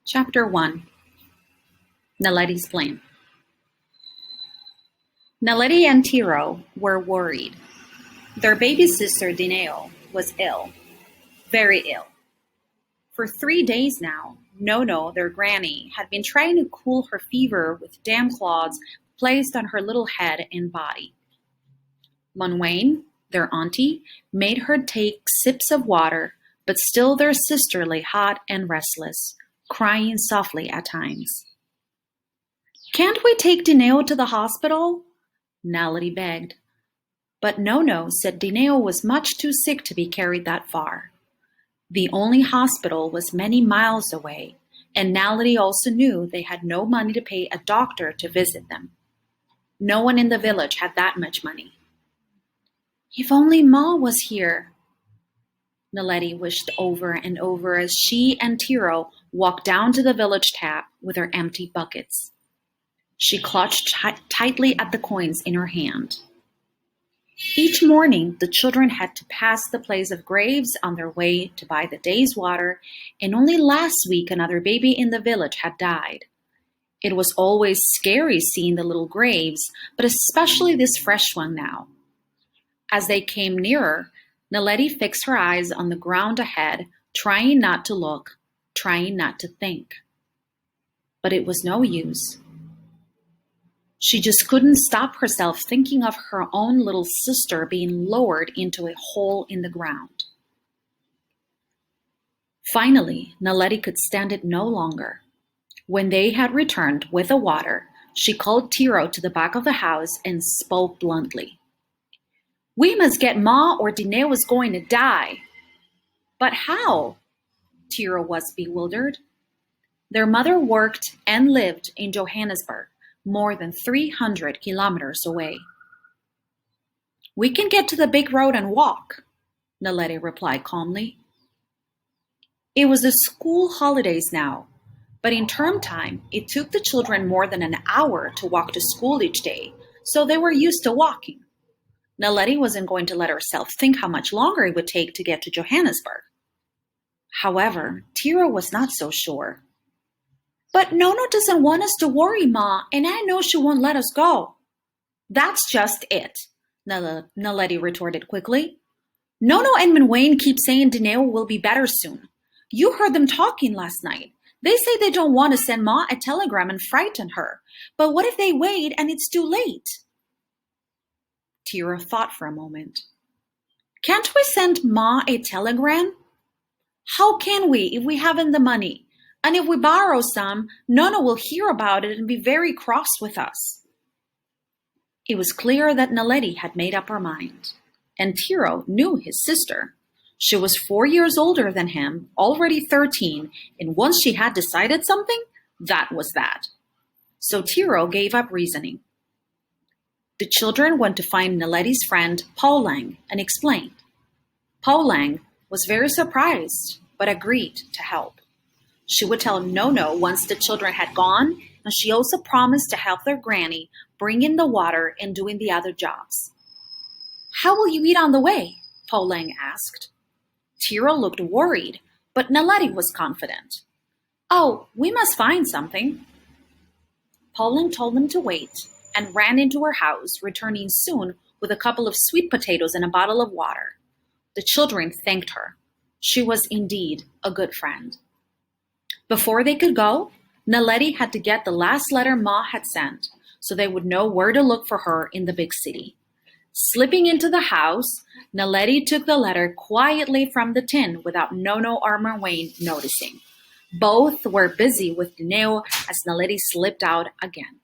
Chapter 1. Naledi's Plan. Naledi and Tiro were worried. Their baby sister Dineo was ill, very ill. For 3 days now, Nono, their granny, had been trying to cool her fever with damp cloths placed on her little head and body. Monwain, their auntie, made her take sips of water, but still their sister lay hot and restless, crying softly at times. "Can't we take Dineo to the hospital?" Naledi begged. But Nono said Dineo was much too sick to be carried that far. The only hospital was many miles away, and Naledi also knew they had no money to pay a doctor to visit them. No one in the village had that much money. "If only Ma was here," Naledi wished over and over as she and Tiro walked down to the village tap with her empty buckets. She clutched tightly at the coins in her hand. Each morning, the children had to pass the place of graves on their way to buy the day's water, and only last week another baby in the village had died. It was always scary seeing the little graves, but especially this fresh one now. As they came nearer, Naledi fixed her eyes on the ground ahead, trying not to look, trying not to think. But it was no use. She just couldn't stop herself thinking of her own little sister being lowered into a hole in the ground. Finally, Naledi could stand it no longer. When they had returned with the water, she called Tiro to the back of the house and spoke bluntly. "We must get Ma or Dineo is going to die." "But how?" Tiro was bewildered. Their mother worked and lived in Johannesburg, more than 300 kilometers away. "We can get to the big road and walk," Naledi replied calmly. It was the school holidays now, but in term time, it took the children more than an hour to walk to school each day, so they were used to walking. Naledi wasn't going to let herself think how much longer it would take to get to Johannesburg. However, Tiro was not so sure. "But Nono doesn't want us to worry, Ma, and I know she won't let us go." "That's just it," Naledi retorted quickly. "Nono and Minwain keep saying Dineo will be better soon. You heard them talking last night. They say they don't want to send Ma a telegram and frighten her. But what if they wait and it's too late?" Tiro thought for a moment. "Can't we send Ma a telegram?" "How can we if we haven't the money? And if we borrow some, Nono will hear about it and be very cross with us." It was clear that Naledi had made up her mind. And Tiro knew his sister. She was 4 years older than him, already 13, and once she had decided something, that was that. So Tiro gave up reasoning. The children went to find Naledi's friend Paulang and explained. Paulang was very surprised, but agreed to help. She would tell Nono once the children had gone, and she also promised to help their granny bring in the water and doing the other jobs. "How will you eat on the way?" Paulang asked. Tiro looked worried, but Naledi was confident. "Oh, we must find something." Paulang told them to wait and ran into her house, returning soon with a couple of sweet potatoes and a bottle of water. The children thanked her. She was indeed a good friend. Before they could go, Naledi had to get the last letter Ma had sent, so they would know where to look for her in the big city. Slipping into the house, Naledi took the letter quietly from the tin without Nono or Minwain noticing. Both were busy with Dineo as Naledi slipped out again.